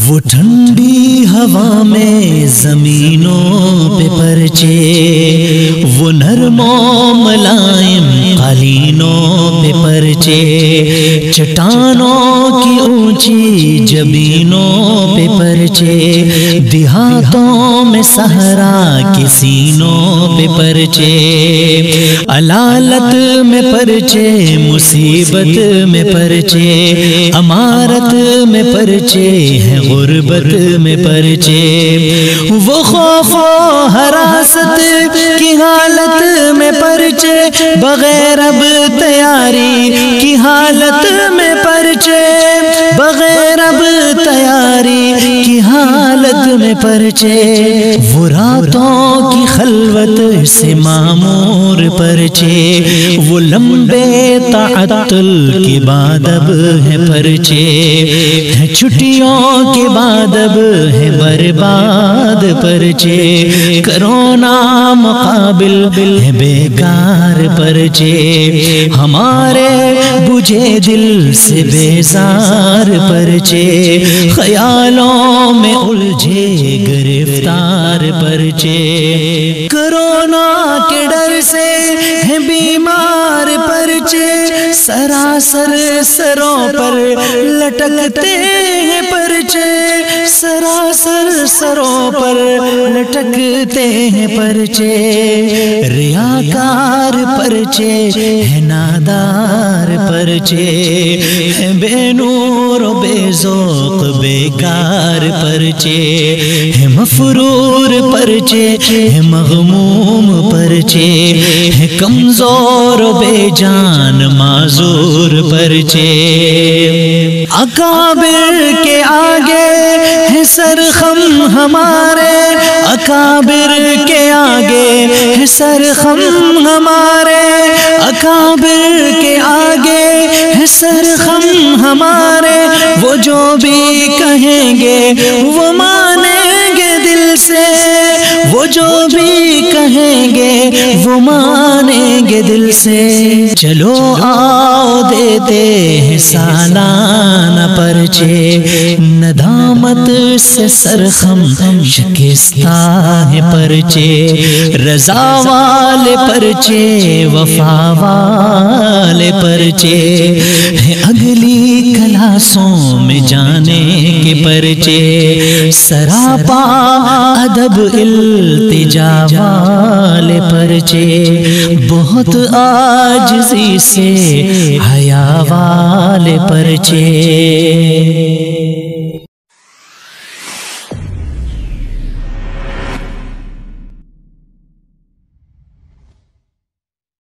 وہ ٹھنڈی ہوا میں زمینوں پہ پرچے، وہ نرم و ملائم قالینوں پہ پرچے، چٹانوں کی اونچی جبینوں پہ پرچے، دیہاتوں میں صحرا کی سینوں پہ پرچے، علالت میں پرچے، مصیبت میں پرچے، امارت میں پرچے ہیں، غربت میں پرچے، وہ خوف و حراست کی حالت میں پرچے، بغیر اب تیاری کی حالت میں پرچے، بغیر اب تیاری کی حالت میں پرچے، وہ راتوں کی خلوت سے معمور پرچے، وہ لمبے تعطل کے بعد اب ہے پرچے، چھٹیوں کے بعد اب ہے برباد پرچے، کرونا مقابل ہے بیکار پرچے، ہمارے بجھے دل سے بیزار پرچے، خیالوں میں الجھے گرفتار پرچے، کرونا کے ڈر سے ہے بیمار پرچے، سراسر سروں پر لٹکتے ہیں پرچے، سراسر سروں پر لٹکتے ہیں پرچے، ریاکار پرچے ہے، نادار پرچے ہے، بے نور و بے ذوق بیکار پرچے ہے، مفرور پرچے ہے، مغموم پرچے ہے، کمزور و بے جان معذور پرچے، اکابر کے آگے ہے سرخم ہمارے، اکابر کے آگے ہے سرخم ہمارے، اکابر کے آگے ہے سرخم ہمارے، وہ جو بھی کہیں گے وہ مانیں گے دل سے، وہ جو بھی کہیں گے وہ مانیں گے دل سے، چلو آؤ دیتے ہیں سالانہ پرچے، ندامت سے سرخم شکستہ ہے پرچے، رضا والے پرچے، وفا والے پرچے ہیں، اگلی کلاسوں میں جانے کے پرچے، سراپا ادب التجا والے پرچے، بہت عاجزی سے حیا والے پرچے۔